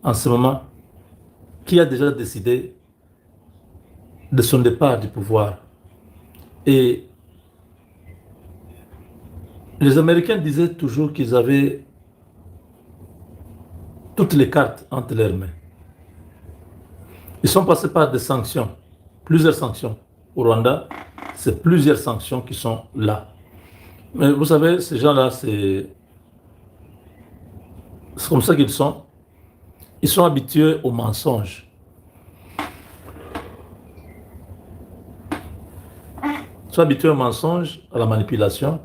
en ce moment, qui a déjà décidé de son départ du pouvoir. Et les Américains disaient toujours qu'ils avaient toutes les cartes entre leurs mains. Ils sont passés par des sanctions, plusieurs sanctions. Au Rwanda, c'est plusieurs sanctions qui sont là. Mais vous savez, ces gens-là, c'est comme ça qu'ils sont. Ils sont habitués au mensonge. Ils sont habitués au mensonge, à la manipulation.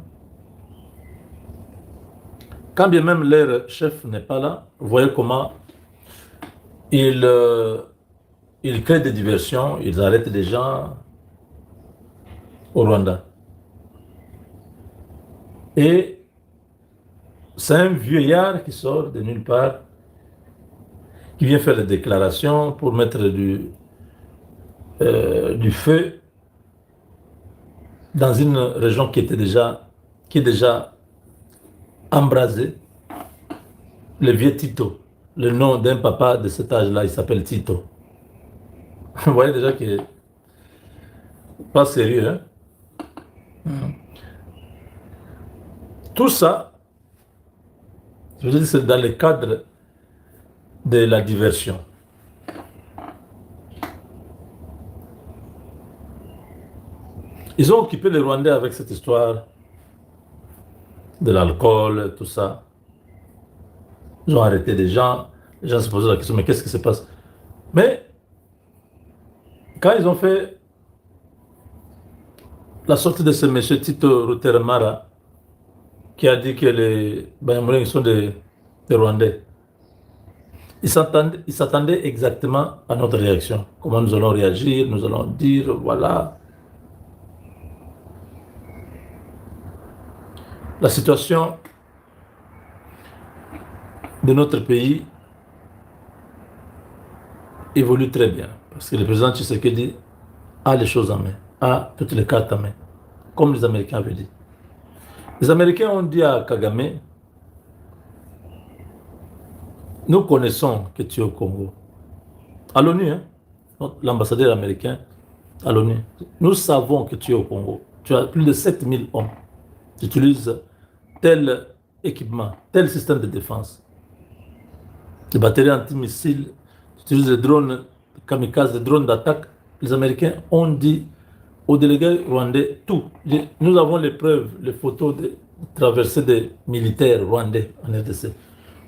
Quand bien même leur chef n'est pas là, vous voyez comment ils, ils créent des diversions, ils arrêtent des gens au Rwanda. Et c'est un vieillard qui sort de nulle part, qui vient faire des déclarations pour mettre du feu dans une région qui est déjà embrasée. Le vieux Tito, le nom d'un papa de cet âge-là, il s'appelle Tito. Vous voyez déjà que pas sérieux, hein? Tout ça, je veux dire, c'est dans le cadre de la diversion. Ils ont occupé les Rwandais avec cette histoire de l'alcool, tout ça. Ils ont arrêté des gens. Les gens se posaient la question, mais qu'est-ce qui se passe? Mais quand ils ont fait la sortie de ce monsieur Tito Rutermara, qui a dit que les Banyamulenge sont des Rwandais, ils s'attendaient exactement à notre réaction. Comment nous allons réagir, nous allons dire, voilà. La situation de notre pays évolue très bien. Parce que le président Tshisekedi a les choses en main, a toutes les cartes en main, comme les Américains avaient dit. Les Américains ont dit à Kagame, nous connaissons que tu es au Congo. À l'ONU, hein, l'ambassadeur américain à l'ONU, nous savons que tu es au Congo. Tu as plus de 7000 hommes. Tu utilises tel équipement, tel système de défense. Des batteries antimissiles, tu utilises des drones kamikazes, des drones d'attaque. Les Américains ont dit aux délégués rwandais tout. Nous avons les preuves, les photos de traversées des militaires rwandais en RDC.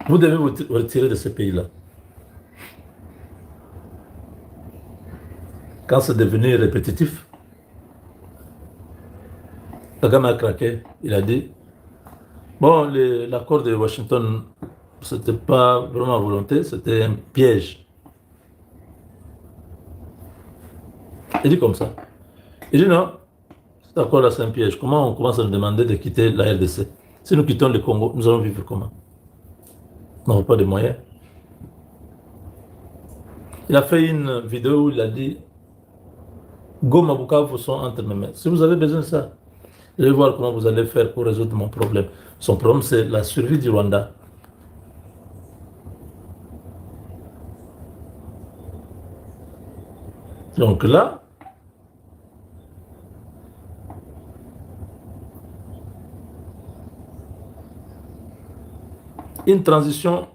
Vous devez vous retirer de ce pays-là. Quand c'est devenu répétitif, Kagame a craqué. Il a dit, bon, l'accord de Washington, c'était pas vraiment volonté, c'était un piège. Il dit comme ça. Il dit non, cet accord-là, c'est un piège. Comment on commence à nous demander de quitter la RDC? Si nous quittons le Congo, nous allons vivre comment? Nous n'avons pas de moyens. Il a fait une vidéo où il a dit Goma, Bukavu sont entre mes mains. Si vous avez besoin de ça, je vais voir comment vous allez faire pour résoudre mon problème. Son problème, c'est la survie du Rwanda. Donc là, une transition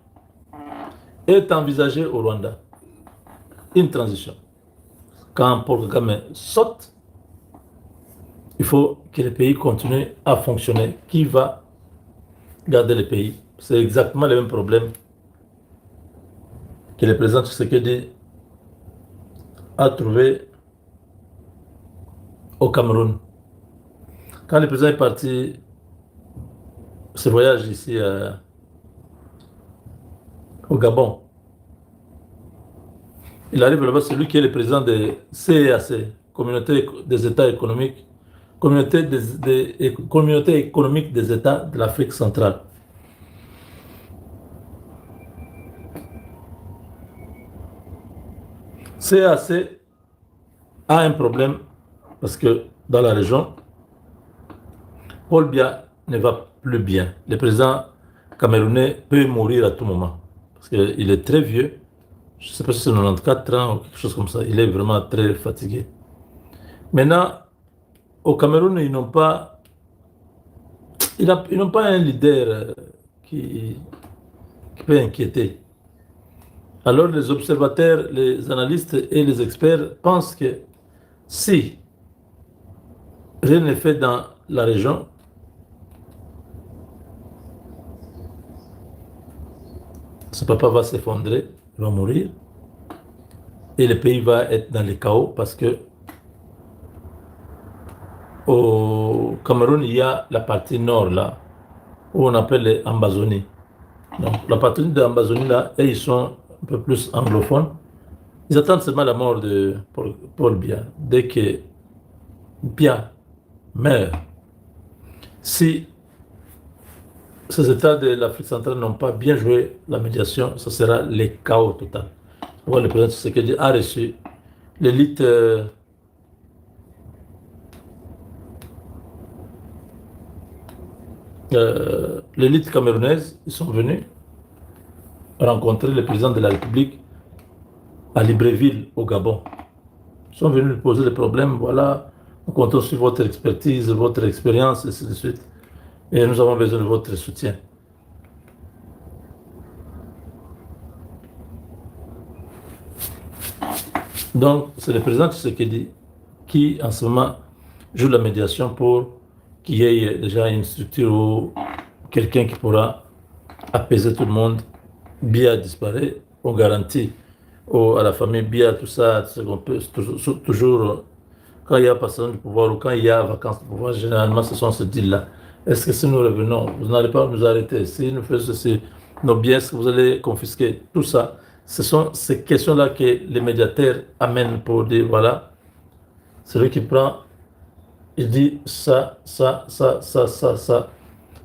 est envisagée au Rwanda. Une transition. Quand Paul Kagame saute, il faut que le pays continue à fonctionner. Qui va garder le pays? C'est exactement le même problème que le président Tshisekedi a trouvé au Cameroun. Quand le président est parti, ce voyage ici au Gabon, il arrive là-bas, c'est lui qui est le président de CEAC, Communauté des États économiques, Communauté économique des États de l'Afrique centrale. CEAC a un problème parce que dans la région, Paul Biya ne va plus bien. Le président camerounais peut mourir à tout moment parce qu'il est très vieux. Je ne sais pas si c'est 94 ans ou quelque chose comme ça. Il est vraiment très fatigué. Maintenant, au Cameroun, ils n'ont pas un leader qui peut inquiéter. Alors les observateurs, les analystes et les experts pensent que si rien n'est fait dans la région, ce papa va s'effondrer, il va mourir, et le pays va être dans le chaos parce que au Cameroun, il y a la partie nord là, où on appelle les Ambazonie. Donc la partie de l'Ambazonie là, et ils sont un peu plus anglophones. Ils attendent seulement la mort de Paul Biya. Dès que Biya meurt, si ces États de l'Afrique centrale n'ont pas bien joué la médiation, ce sera le chaos total. Le président Tshisekedi a reçu l'élite l'élite camerounaise. Ils sont venus rencontrer le président de la République à Libreville, au Gabon. Ils sont venus lui poser des problèmes. Voilà, nous comptons sur votre expertise, votre expérience, et ainsi de suite. Et nous avons besoin de votre soutien. Donc, c'est le président Tshisekedi qui, en ce moment, joue la médiation pour qu'il y ait déjà une structure ou quelqu'un qui pourra apaiser tout le monde. Biya disparaît, on garantit à la famille Biya tout ça, ce qu'on peut toujours, quand il y a passation du pouvoir ou quand il y a vacances de pouvoir, généralement ce sont ces deals-là. Est-ce que si nous revenons, vous n'allez pas nous arrêter? Si nous faisons ceci, nos biens, est-ce que vous allez confisquer? Tout ça, ce sont ces questions-là que les médiateurs amènent pour dire, voilà, celui qui prend, il dit ça, ça, ça, ça, ça, ça.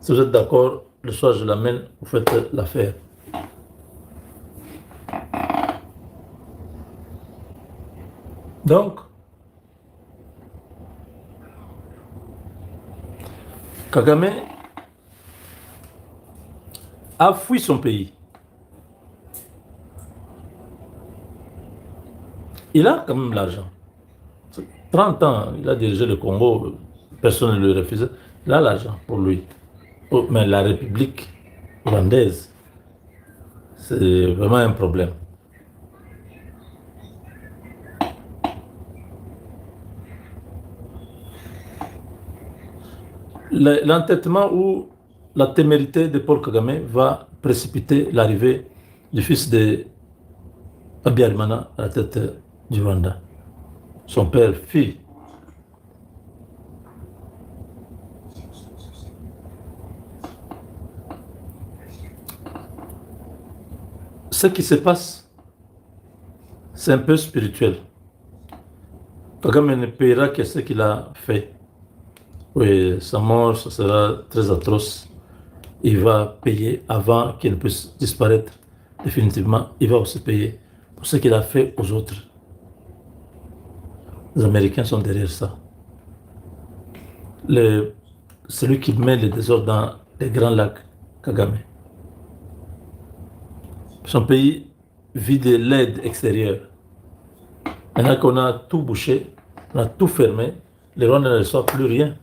Si vous êtes d'accord, le soir je l'amène, vous faites l'affaire. Donc, Kagame a fui son pays. Il a quand même l'argent. 30 ans, il a dirigé le Congo, personne ne le refusait. Il a l'argent pour lui. Mais la République rwandaise, c'est vraiment un problème. L'entêtement ou la témérité de Paul Kagame va précipiter l'arrivée du fils de Habyarimana à la tête du Rwanda. Son père, fille. Ce qui se passe, c'est un peu spirituel. Kagame ne paiera que ce qu'il a fait. Oui, sa mort, ça sera très atroce. Il va payer avant qu'il puisse disparaître définitivement. Il va aussi payer pour ce qu'il a fait aux autres. Les Américains sont derrière ça. Celui qui met le désordre dans les grands lacs, Kagame. Son pays vit de l'aide extérieure. Maintenant qu'on a tout bouché, on a tout fermé, les Rwandais ne reçoivent plus rien.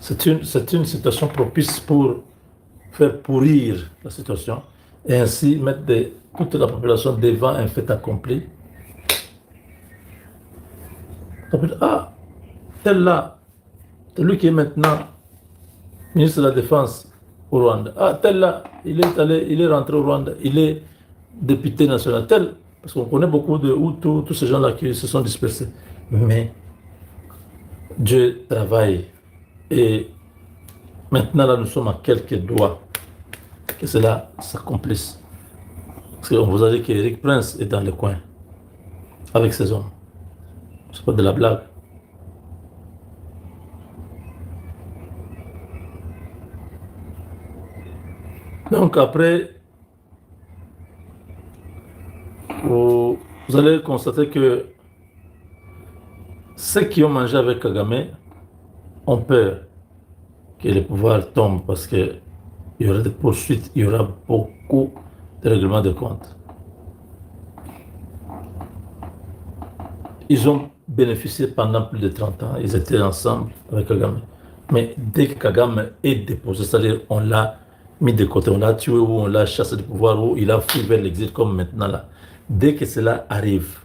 C'est une situation propice pour faire pourrir la situation et ainsi mettre toute la population devant un fait accompli. Ah, tel là, c'est lui qui est maintenant ministre de la Défense au Rwanda. Ah, tel là, il est rentré au Rwanda, il est député national. Tel, parce qu'on connaît beaucoup de Hutus, tous ces gens-là qui se sont dispersés. Mais Dieu travaille. Et maintenant, là, nous sommes à quelques doigts que cela s'accomplisse. Parce qu'on vous a dit qu'Eric Prince est dans le coin avec ses hommes. C'est pas de la blague. Donc après, vous allez constater que ceux qui ont mangé avec Kagame ont peur que le pouvoir tombe parce qu'il y aura des poursuites, il y aura beaucoup de règlements de compte. ils ont bénéficié pendant plus de 30 ans. Ils étaient ensemble avec Kagame. Mais dès que Kagame est déposé, c'est-à-dire on l'a mis de côté, on l'a tué ou on l'a chassé du pouvoir ou il a fui vers l'exil comme maintenant là. Dès que cela arrive,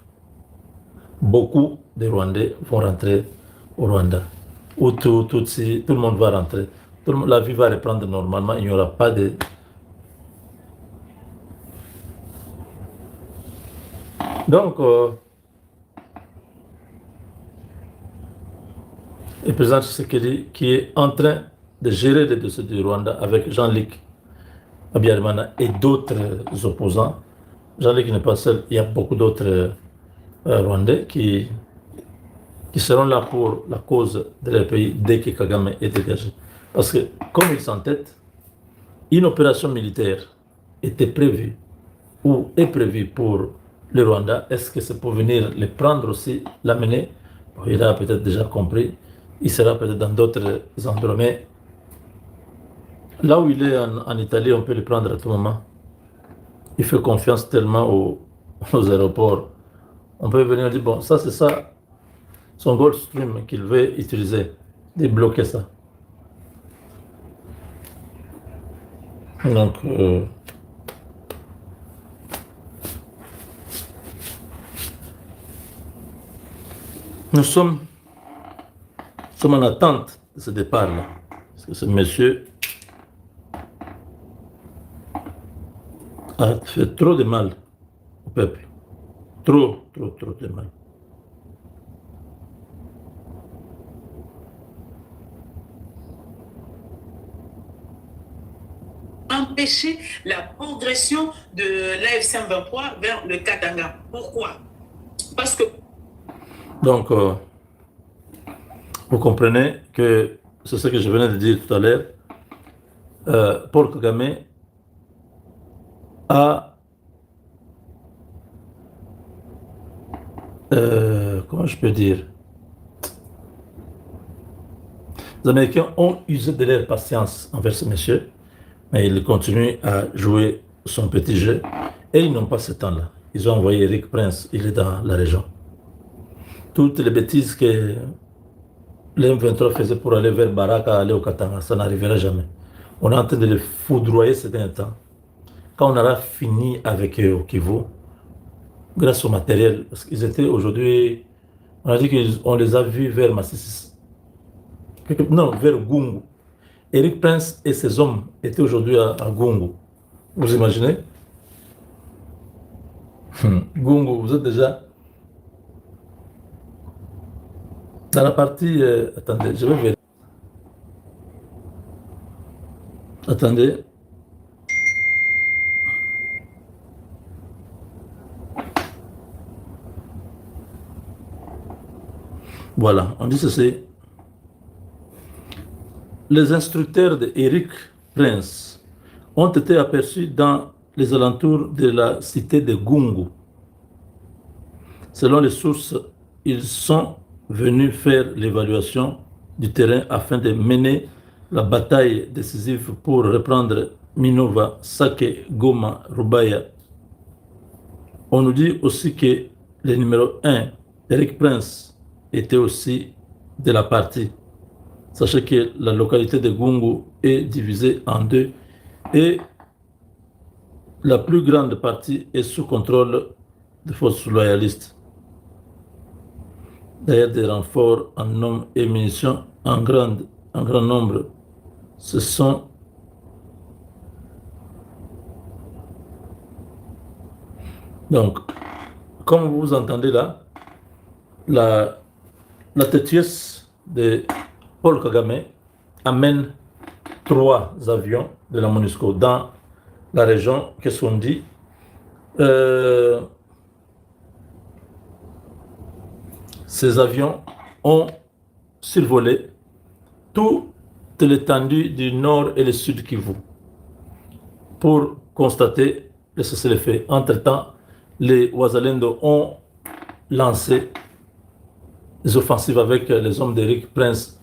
beaucoup de Rwandais vont rentrer au Rwanda. Où tout le monde va rentrer. La vie va reprendre normalement. Il n'y aura pas de... Donc, le président Tshisekedi qui est en train de gérer les dossiers du Rwanda avec Jean-Luc Habyarimana et d'autres opposants. Jean-Luc n'est pas seul, il y a beaucoup d'autres Rwandais qui seront là pour la cause de leur pays dès que Kagame est dégagé. Parce que, comme il s'entête, une opération militaire était prévue ou est prévue pour le Rwanda. Est-ce que c'est pour venir les prendre aussi, l'amener? Bon, il a peut-être déjà compris. Il sera peut-être dans d'autres endroits. Mais là où il est en Italie, on peut le prendre à tout moment. Il fait confiance tellement aux aéroports. On peut venir dire, bon, ça c'est ça, son Goldstream qu'il veut utiliser, débloquer ça. Donc, nous sommes en attente de ce départ-là. Parce que ce monsieur a fait trop de mal au peuple. Trop de mal. Empêcher la progression de l'AFC M23 vers le Katanga. Pourquoi? Parce que... Donc, vous comprenez que c'est ce que je venais de dire tout à l'heure. Paul Kagame a, comment je peux dire, les Américains ont usé de leur patience envers ce monsieur, mais ils continuent à jouer son petit jeu et ils n'ont pas ce temps-là. Ils ont envoyé Eric Prince, il est dans la région. Toutes les bêtises que l'M23 faisait pour aller vers Baraka, aller au Katanga, ça n'arrivera jamais. On est en train de les foudroyer ces derniers temps. Quand on aura fini avec eux au Kivu, grâce au matériel, parce qu'ils étaient aujourd'hui, on a dit qu'on les a vus vers Massissi, non, vers Gungu. Eric Prince et ses hommes étaient aujourd'hui à Gungu. Vous imaginez? Gungu, vous êtes déjà dans la partie... attendez, je vais vérifier. Attendez. Voilà, on dit ceci. Les instructeurs d'Eric Prince ont été aperçus dans les alentours de la cité de Gungu. Selon les sources, ils sont venus faire l'évaluation du terrain afin de mener la bataille décisive pour reprendre Minova, Sake, Goma, Rubaya. On nous dit aussi que le numéro 1, Eric Prince, était aussi de la partie. Sachez que la localité de Gungu est divisée en deux et la plus grande partie est sous contrôle des forces loyalistes. D'ailleurs, des renforts en hommes et munitions en grand nombre se sont donc, comme vous entendez là, la têtuesse de Paul Kagame amène 3 avions de la MONUSCO dans la région. Qu'est-ce qu'on dit? Ces avions ont survolé toute l'étendue du nord et le sud Kivu pour constater le cessez-le-feu. Entre-temps, les Wazalendo ont lancé des offensives avec les hommes d'Eric Prince.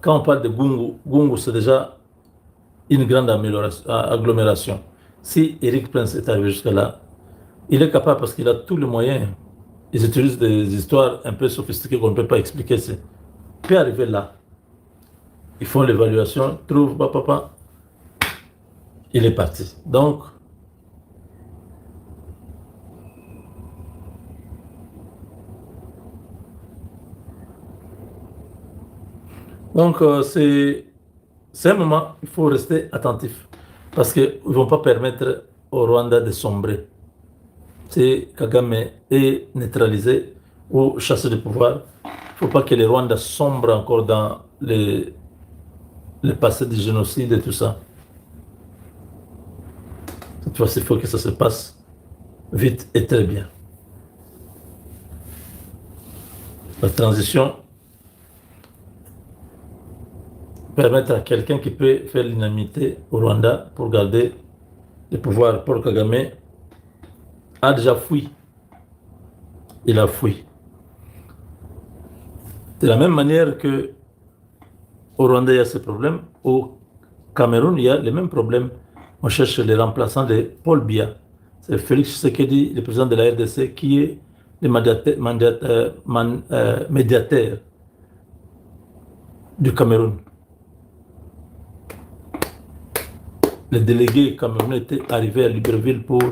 Quand on parle de Gungu, Gungu c'est déjà une grande agglomération. Si Eric Prince est arrivé jusque-là, il est capable parce qu'il a tous les moyens ils utilisent des histoires un peu sophistiquées qu'on ne peut pas expliquer. C'est peut arriver là. Ils font l'évaluation, trouvent, papa, il est parti. Donc c'est un moment, il faut rester attentif parce qu'ils ne vont pas permettre au Rwanda de sombrer. Si Kagame est neutralisé ou chassé du pouvoir, il ne faut pas que les Rwandais sombrent encore dans le passé du génocide et tout ça. Cette fois-ci, il faut que ça se passe vite et très bien. La transition permettre à quelqu'un qui peut faire l'unanimité au Rwanda pour garder le pouvoir. Paul Kagame a déjà fui. Il a fui. De la même manière que au Rwanda, il y a ce problème, au Cameroun, il y a les mêmes problèmes. On cherche les remplaçants de Paul Biya. C'est Félix Tshisekedi, le président de la RDC, qui est le médiateur du Cameroun. Les délégués camerounais étaient arrivés à Libreville pour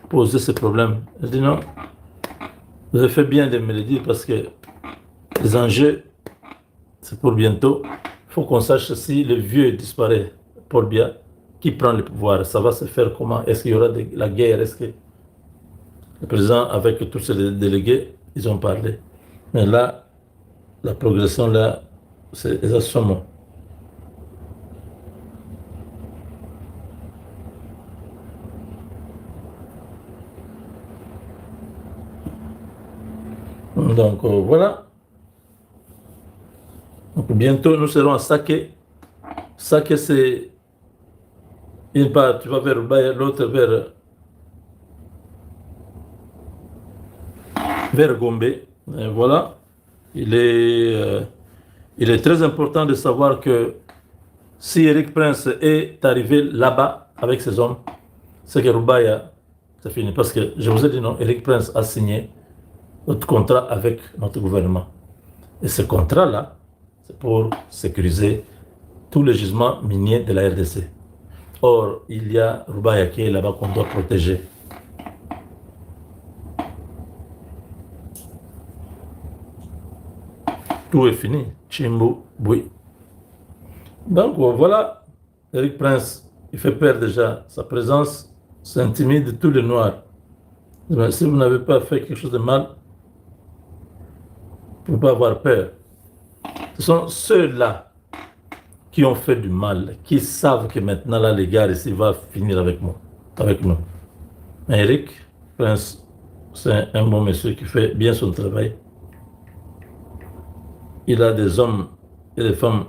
poser ce problème. Je dis non, vous avez fait bien de me le dire parce que les enjeux, c'est pour bientôt. Il faut qu'on sache si le vieux disparaît, Paul Biya, qui prend le pouvoir. Ça va se faire comment? Est-ce qu'il y aura la guerre? Est-ce que le président, avec tous ces délégués, ils ont parlé? Mais là, la progression, là, c'est exactement. Donc voilà. Donc, bientôt nous serons à Saké. Saké, c'est une part, tu vas vers Rubaya, l'autre vers Gombe. Et voilà. Il est très important de savoir que si Eric Prince est arrivé là-bas avec ses hommes, c'est que Rubaya, c'est fini. Parce que je vous ai dit non, Eric Prince a signé notre contrat avec notre gouvernement. Et ce contrat-là, c'est pour sécuriser tous les gisements miniers de la RDC. Or, il y a Rubaya qui est là-bas qu'on doit protéger. Tout est fini. Chimbu, oui. Donc voilà, Eric Prince, il fait peur déjà. Sa présence s'intimide tous les Noirs. Mais si vous n'avez pas fait quelque chose de mal, il ne faut pas avoir peur. Ce sont ceux-là qui ont fait du mal, qui savent que maintenant, là, les gars, ici, va finir avec nous. Mais Eric Prince, c'est un bon monsieur qui fait bien son travail. Il a des hommes et des femmes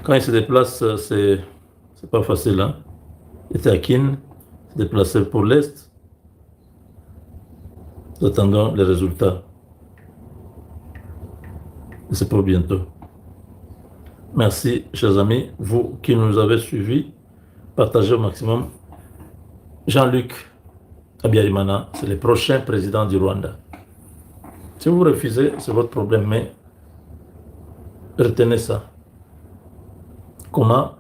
quand il se déplace, c'est pas facile. Hein? Il était à Kin, il s'est déplacé pour l'Est. Nous attendons les résultats. Et c'est pour bientôt. Merci, chers amis, vous qui nous avez suivis. Partagez au maximum. Jean-Luc Habyarimana, c'est le prochain président du Rwanda. Si vous refusez, c'est votre problème, mais retenez ça. Comment?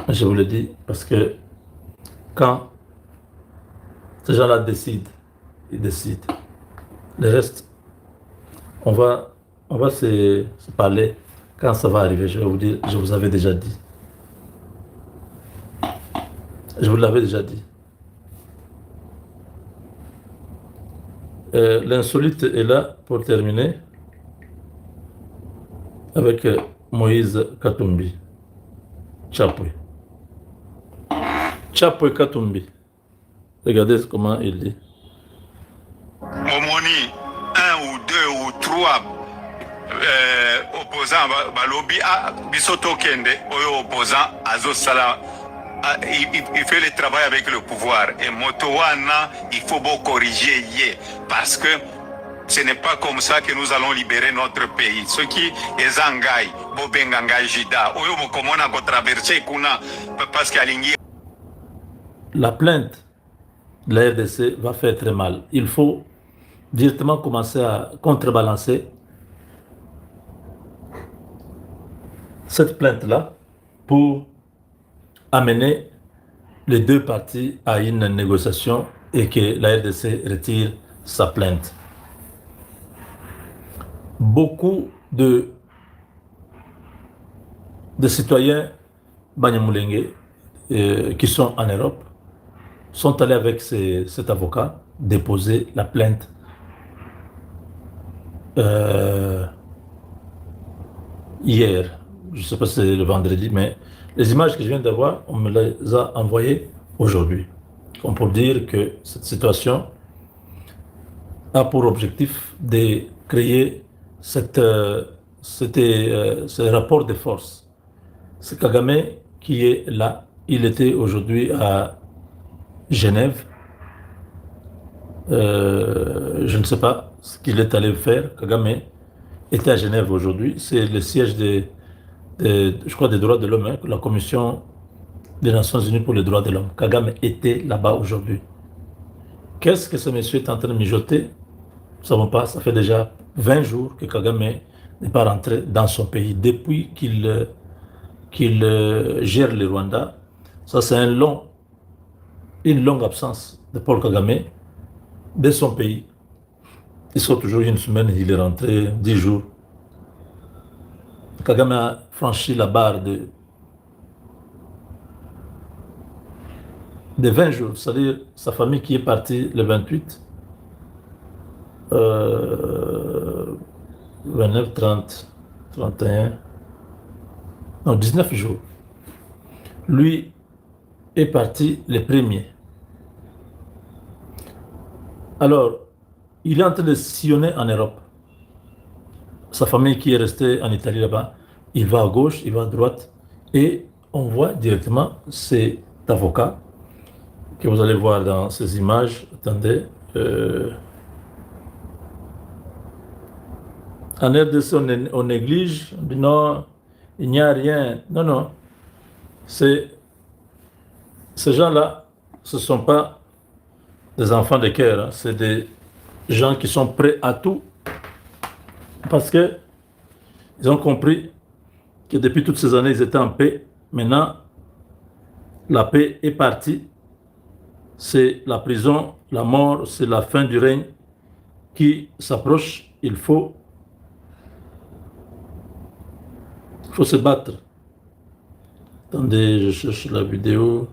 Je vous le dis, parce que quand ces gens-là décident, ils décident. Le reste, on va se parler quand ça va arriver. Je vais vous dire, je vous avais déjà dit. Je vous l'avais déjà dit. L'insolite est là pour terminer avec Moïse Katumbi. Chapwe. Chapwe Katumbi. Regardez comment il dit. Omoni, un ou deux ou trois opposants, balobi bisoto kende, oyo opposant azo sala. Il fait le travail avec le pouvoir. Et Motowana, il faut beaucoup corriger parce que Ce n'est pas comme ça que nous allons libérer notre pays. Ce qui est Zangai, Bobengangai Jida, Oyo Mokomona ko traverser kuna parce qu'Alingi. La plainte de la RDC va faire très mal. Il faut directement commencer à contrebalancer cette plainte-là pour amener les deux parties à une négociation et que la RDC retire sa plainte. Beaucoup de citoyens Banyamulenge qui sont en Europe sont allés avec cet avocat déposer la plainte hier. Je ne sais pas si c'est le vendredi, mais les images que je viens d'avoir, on me les a envoyées aujourd'hui. Comme pour dire que cette situation a pour objectif de créer ce rapport de force. C'est Kagame qui est là. Il était aujourd'hui à Genève. Je ne sais pas ce qu'il est allé faire. Kagame était à Genève aujourd'hui. C'est le siège je crois, des droits de l'homme, hein, la Commission des Nations Unies pour les droits de l'homme. Kagame était là-bas aujourd'hui. Qu'est-ce que ce monsieur est en train de mijoter? Nous ne savons pas. Ça fait déjà 20 jours que Kagame n'est pas rentré dans son pays. Depuis qu'il gère le Rwanda, ça c'est une longue absence de Paul Kagame de son pays. Il sort toujours une semaine, il est rentré 10 jours. Kagame a franchi la barre de 20 jours, c'est-à-dire sa famille qui est partie le 28, 29, 30, 31, non, 19 jours. Lui est parti le premier. Alors, il est en train de sillonner en Europe. Sa famille qui est restée en Italie là-bas, il va à gauche, il va à droite, et on voit directement cet avocat que vous allez voir dans ces images. Attendez. En RDC, on néglige, on dit non, il n'y a rien. Non, non. Ces gens-là, ce ne sont pas des enfants de cœur, hein. C'est des gens qui sont prêts à tout parce qu'ils ont compris que depuis toutes ces années, ils étaient en paix. Maintenant, la paix est partie. C'est la prison, la mort, c'est la fin du règne qui s'approche. Il faut se battre. Attendez, je cherche la vidéo.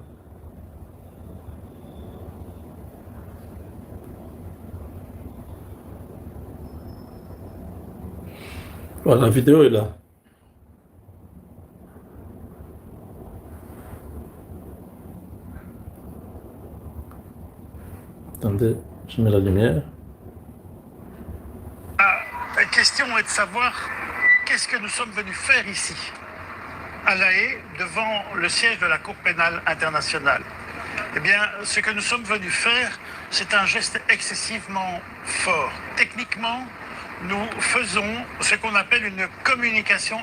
Voilà, la vidéo est là. Attendez, je mets la lumière. La question est de savoir qu'est-ce que nous sommes venus faire ici, à La Haye, devant le siège de la Cour pénale internationale. Eh bien, ce que nous sommes venus faire, c'est un geste excessivement fort. Techniquement, nous faisons ce qu'on appelle une communication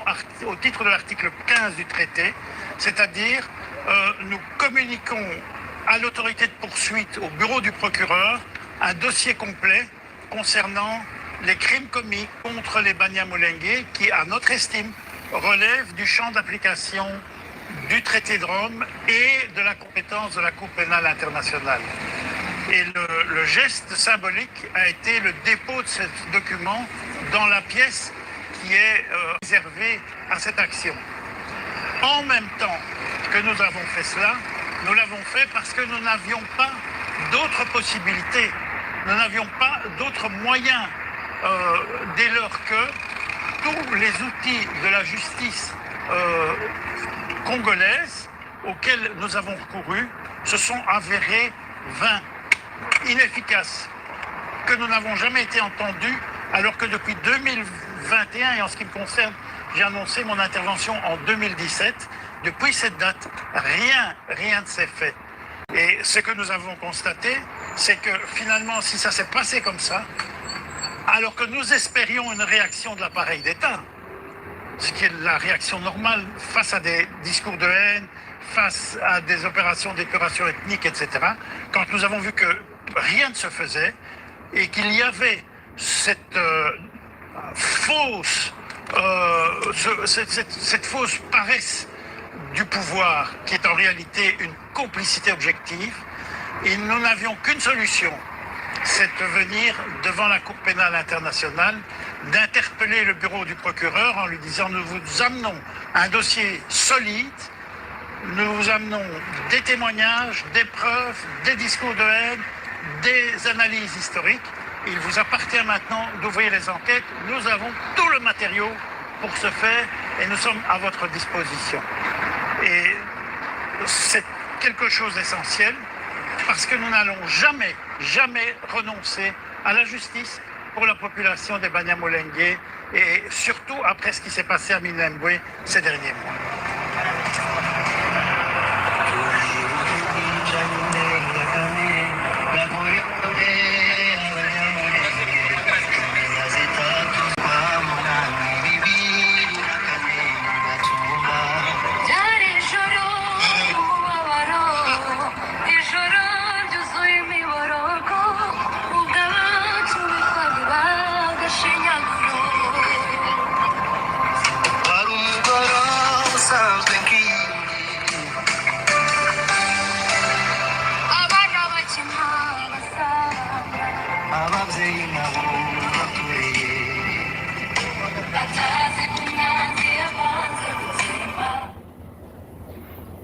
au titre de l'article 15 du traité, c'est-à-dire nous communiquons à l'autorité de poursuite, au bureau du procureur, un dossier complet concernant les crimes commis contre les Banyamulenge qui, à notre estime, relèvent du champ d'application du traité de Rome et de la compétence de la Cour pénale internationale. Et le geste symbolique a été le dépôt de ce document dans la pièce qui est réservée à cette action. En même temps que nous avons fait cela, nous l'avons fait parce que nous n'avions pas d'autres possibilités, nous n'avions pas d'autres moyens dès lors que tous les outils de la justice congolaise auxquels nous avons recouru se sont avérés vains, inefficaces, que nous n'avons jamais été entendus, alors que depuis 2021, et en ce qui me concerne, j'ai annoncé mon intervention en 2017, depuis cette date, rien ne s'est fait. Et ce que nous avons constaté, c'est que finalement, si ça s'est passé comme ça, alors que nous espérions une réaction de l'appareil d'État, ce qui est la réaction normale face à des discours de haine, face à des opérations d'épuration ethnique, etc. Quand nous avons vu que rien ne se faisait et qu'il y avait cette cette fausse paresse du pouvoir qui est en réalité une complicité objective, et nous n'avions qu'une solution, c'est de venir devant la Cour pénale internationale, d'interpeller le bureau du procureur en lui disant: nous vous amenons un dossier solide, nous vous amenons des témoignages, des preuves, des discours de haine, des analyses historiques. Il vous appartient maintenant d'ouvrir les enquêtes. Nous avons tout le matériau pour ce faire et nous sommes à votre disposition. Et c'est quelque chose d'essentiel parce que nous n'allons jamais, jamais renoncer à la justice pour la population des Banyamulenge et surtout après ce qui s'est passé à Minembwe ces derniers mois.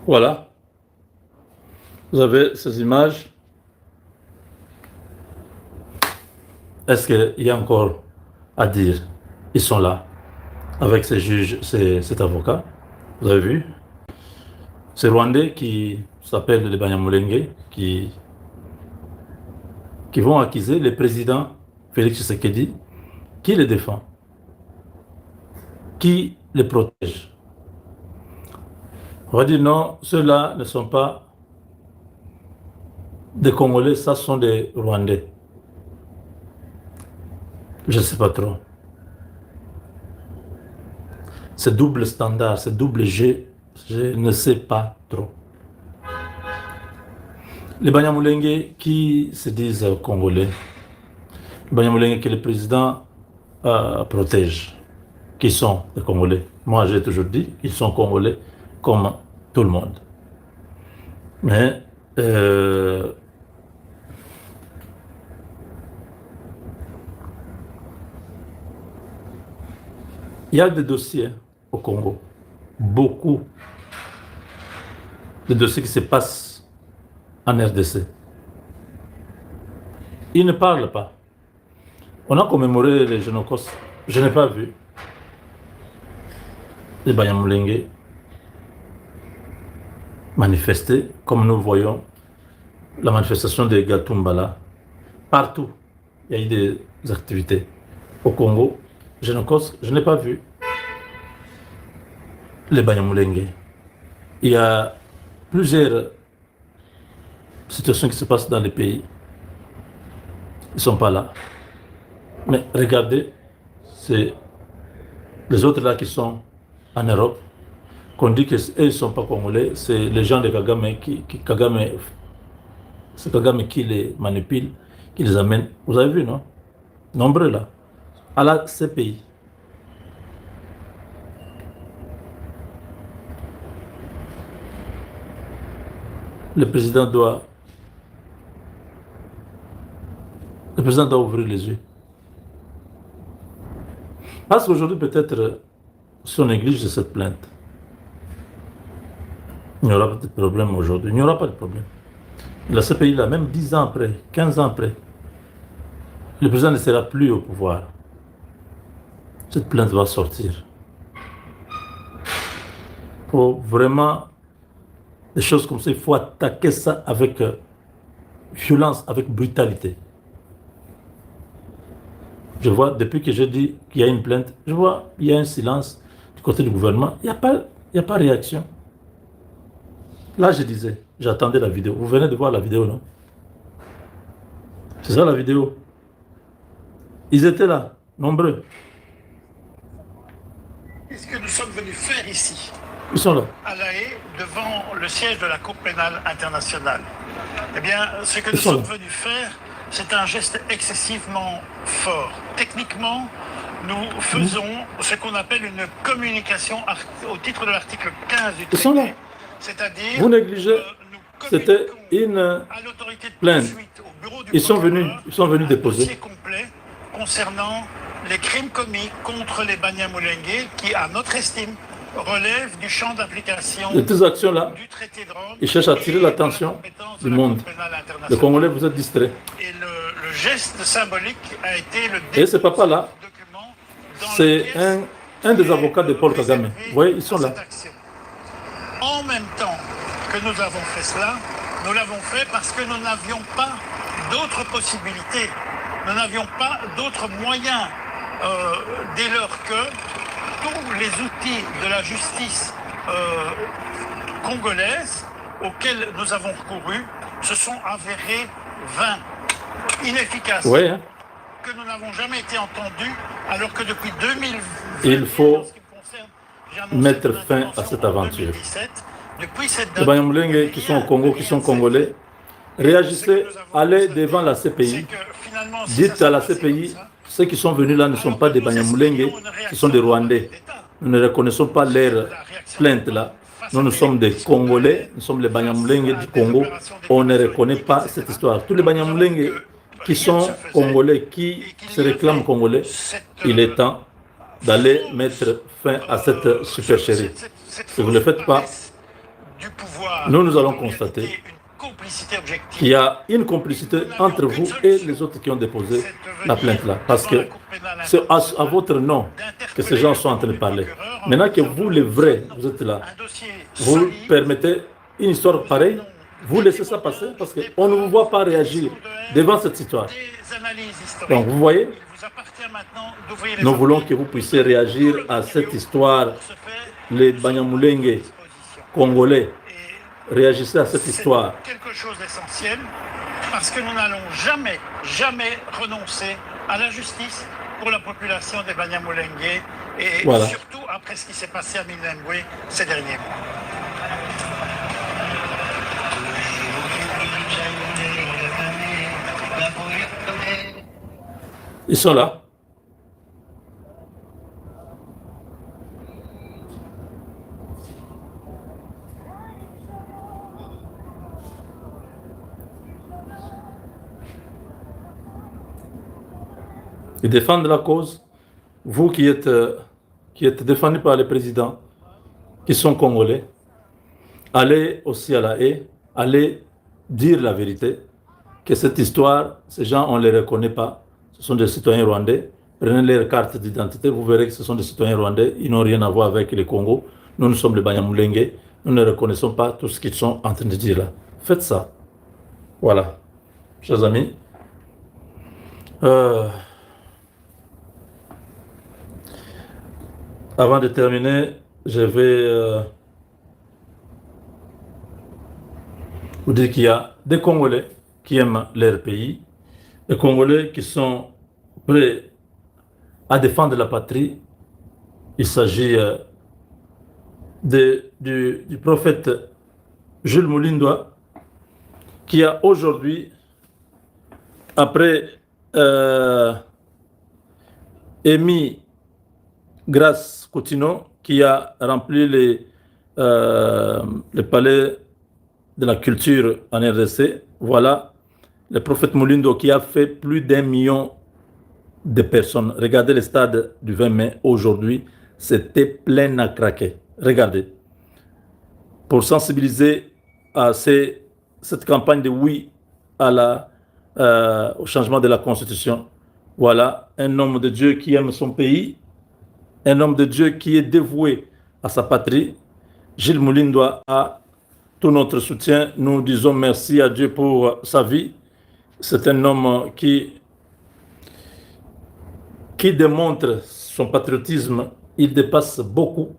Voilà. Vous avez ces images. Est-ce qu'il y a encore à dire? Ils sont là, avec ces juges, cet avocat. Vous avez vu? Ces Rwandais qui s'appellent les Banyamulenge, qui vont accuser le président Félix Tshisekedi, qui les défend, qui les protège. On va dire non, ceux-là ne sont pas des Congolais, ça sont des Rwandais. Je ne sais pas trop. C'est double standard, c'est double G, je ne sais pas trop. Les Banyamulenge qui se disent Congolais, les Banyamulenge que le président protège, qui sont des Congolais. Moi, j'ai toujours dit qu'ils sont Congolais comme tout le monde. Mais il y a des dossiers au Congo, beaucoup de dossiers qui se passent en RDC. Ils ne parlent pas. On a commémoré les Génocos. Je n'ai pas vu les Banyamulenge manifester comme nous voyons la manifestation de Gatumbala. Partout, il y a eu des activités. Au Congo, Génocos, je n'ai pas vu les Banyamulenge. Il y a plusieurs situations qui se passent dans les pays. Ils ne sont pas là. Mais regardez, c'est les autres là qui sont en Europe, qu'on dit qu'ils ne sont pas congolais, c'est les gens de Kagame c'est Kagame qui les manipule, qui les amène. Vous avez vu, non? Nombreux là, à la CPI. Le président doit ouvrir les yeux. Parce qu'aujourd'hui, peut-être, si on néglige cette plainte, il n'y aura pas de problème aujourd'hui. Il n'y aura pas de problème. La CPI, là, même 10 ans après, 15 ans après, le président ne sera plus au pouvoir. Cette plainte va sortir. Pour vraiment, des choses comme ça, il faut attaquer ça avec violence, avec brutalité. Je vois, depuis que je dis qu'il y a une plainte, je vois, il y a un silence du côté du gouvernement. Il n'y a pas de réaction. Là, je disais, j'attendais la vidéo. Vous venez de voir la vidéo, non? C'est ça la vidéo. Ils étaient là, nombreux. Qu'est-ce que nous sommes venus faire ici, Ils sont là. à La Haye, devant le siège de la Cour pénale internationale? Eh bien, ce que nous sont là. sommes venus faire, c'est un geste excessivement fort. Techniquement, nous faisons ce qu'on appelle une communication au titre de l'article 15 du Ils sont là. traité. C'est-à-dire, Vous négligez, nous c'était communiquons une à l'autorité de plainte. poursuite, au bureau du Ils sont procureur, venus un déposer. dossier complet concernant les crimes commis contre les Banyamulenge qui, à notre estime, relèvent du champ d'application De toutes ces actions-là, du traité de Rome. ils cherchent à attirer et de la l'attention compétence de du la monde. Cour pénale internationale. Les Congolais, vous êtes distraits. Et le geste symbolique a été le Et ce dépôt papa-là, de ce document dans la c'est pièce un des qui est avocats de Paul Kagame. réservée Vous voyez, ils sont à là. cette action. En même temps que nous avons fait cela, nous l'avons fait parce que nous n'avions pas d'autres possibilités. Nous n'avions pas d'autres moyens dès lors que tous les outils de la justice congolaise auxquels nous avons recouru se sont avérés vains, inefficaces, Oui, hein? que nous n'avons jamais été entendus, alors que depuis 2020, Il faut en ce qui me concerne, j'ai annoncé mettre mon fin à intervention cette en aventure. 2017. Depuis cette Les date, Banyamulenge qui sont au Congo, qui sont congolais, réagissez, allez devant la CPI. Dites à la CPI, ceux qui sont venus là ne sont pas des Banyamulenge, ce sont des Rwandais. Nous ne reconnaissons pas leur plainte là. Nous sommes des Congolais, nous sommes les Banyamulenge du Congo. On ne reconnaît pas cette histoire. Tous les Banyamulenge qui sont Congolais, qui se réclament Congolais, il est temps d'aller mettre fin à cette supercherie. Si vous ne le faites pas, nous allons constater qu'il y a une complicité entre vous et les autres qui ont déposé la plainte là. Parce que c'est à votre nom que ces gens sont en train de parler. Maintenant que vous, les vrais, vous êtes là, vous permettez une histoire pareille, vous laissez ça passer parce qu'on ne vous voit pas réagir devant cette histoire. Donc vous voyez, nous voulons que vous puissiez réagir à cette histoire. Les Banyamulenge congolais, réagissez à cette histoire. Quelque chose d'essentiel, parce que nous n'allons jamais renoncer à la justice pour la population des Banyamulenge et voilà. Surtout après ce qui s'est passé à Minembwe ces derniers mois. Ils sont là. Ils défendent la cause. Vous qui êtes défendus par les présidents, qui sont congolais, allez aussi à La Haye, allez dire la vérité, que cette histoire, ces gens, on ne les reconnaît pas. Ce sont des citoyens rwandais. Prenez leur carte d'identité, vous verrez que ce sont des citoyens rwandais. Ils n'ont rien à voir avec les Congo. Nous sommes les Banyamulenge. Nous ne reconnaissons pas tout ce qu'ils sont en train de dire là. Faites ça. Voilà. Chers amis. Avant de terminer, je vais vous dire qu'il y a des Congolais qui aiment leur pays, des Congolais qui sont prêts à défendre la patrie. Il s'agit du prophète Jules Mulindwa, qui a aujourd'hui, après émis Grace Coutinho, qui a rempli les palais de la culture en RDC. Voilà, le prophète Mulindwa qui a fait plus d'1 million de personnes. Regardez le stade du 20 mai aujourd'hui, c'était plein à craquer. Regardez. Pour sensibiliser à cette campagne de oui au changement de la Constitution. Voilà, un homme de Dieu qui aime son pays, un homme de Dieu qui est dévoué à sa patrie. Jules Mulindwa a tout notre soutien. Nous disons merci à Dieu pour sa vie. C'est un homme qui démontre son patriotisme. Il dépasse beaucoup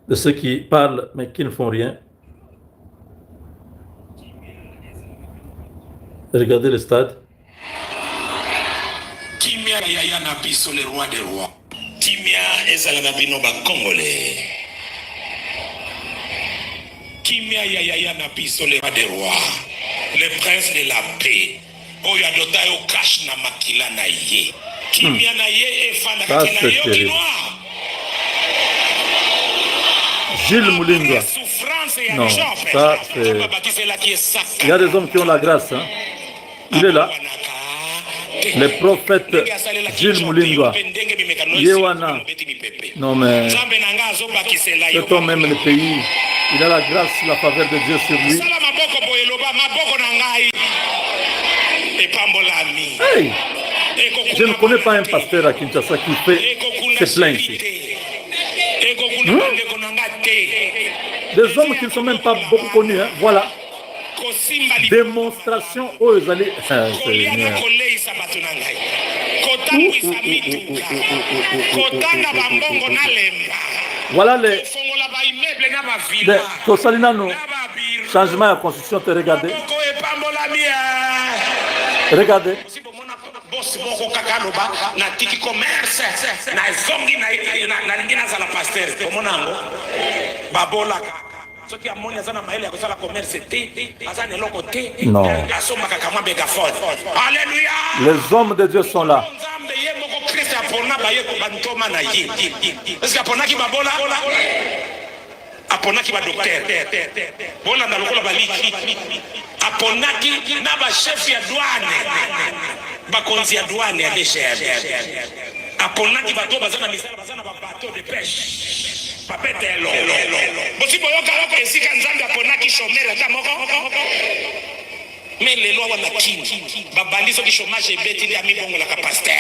de ceux qui parlent mais qui ne font rien. Regardez le stade. Kimia yaya na biso le roi des rois. Kimia ezala na bino ba congolais. Kimia yaya na biso le roi des rois. Le prince de la paix. Oyo adota yo cash na makila na ye. Kimia na ye efana kina yo kinoa. Gilles Moulinga. Non, ça c'est... Il y a des hommes qui ont la grâce. Hein. Il est là. Le prophète Gilles Moulinga. Yewana. Non mais... cet homme même le pays. Il a la grâce, la faveur de Dieu sur lui. Hey! Je ne connais pas un pasteur à Kinshasa qui fait ces plaintes ici. Des hommes qui ne sont même pas beaucoup connus, hein. Voilà. Démonstration aux allées. Voilà les Tosalinano. Changement de constitution, te regardez. Regardez. Boss moko kakaloba na tiki commerce na zongi na lingina za la pasteur komonango babola soki amoni azana maele ya kosala commerce te azana eloko te asomba kaka mégaphone. Alléluia. Les hommes de Dieu sont là. Nzambe ye moko Christ apona ba ye ko bantoma na ye. Est-ce que apona ki babola apona ki ba docteur bola na lokola baliki apona ki na ba chef ya douane bakonzi ya douane ya DGM aponaki bato bazana misala bazana ba bateau de pêche papetelo bosi boyoka loko esika nzambe aponaki chômeur ata moko mais lelo wana kini babandi soki chômage ebeti nde amibongolaka pasteur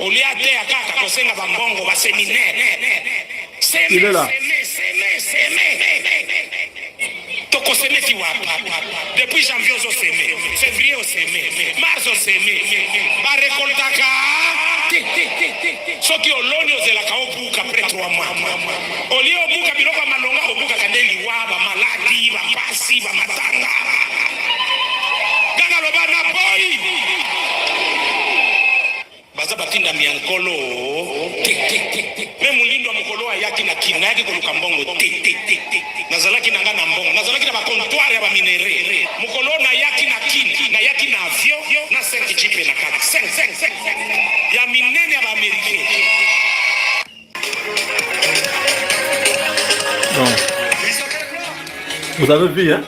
olia te akaka kosenga bambongo baséminaire il est là. Tokosemeti wapa depuis janvier au semé, février au semé, mars au semé, ba récoltaka soki oloni ozelaka obuka après 3 mois oli obuka biloko malonga obuka kandeli wa ba maladi ba pasi ba matanga ganga loba na boy baza batinda miankolo même mulindo mukolo ayaki na kina yaki koluka mbongo nazalaki nanga na mbongo nazalaki na ba comptoir ya ba minere mukolo na yaki na kini na yaki na avion na 5 jipe na 4 5 ya minene ya ba américain. Bon. Vous avez vu, hein?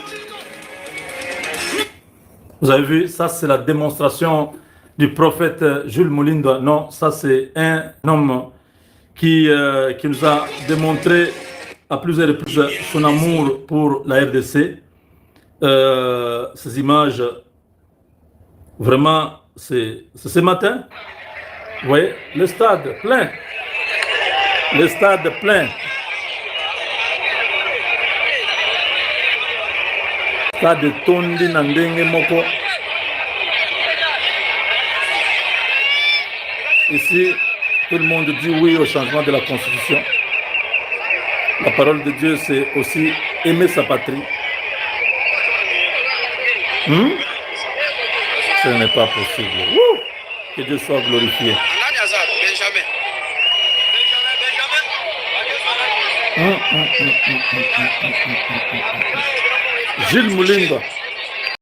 Vous avez vu, ça c'est la démonstration du prophète Jules Moulinda. Non, ça c'est un homme qui nous a démontré à plusieurs reprises son amour pour la RDC. Ces images, vraiment, c'est ce matin. Vous voyez, le stade plein. Le stade plein. Stade Tondi Nandenge Moko. Ici, tout le monde dit oui au changement de la Constitution. La parole de Dieu, c'est aussi aimer sa patrie. Ce n'est pas possible. Wouh! Que Dieu soit glorifié. Gilles Moulinga.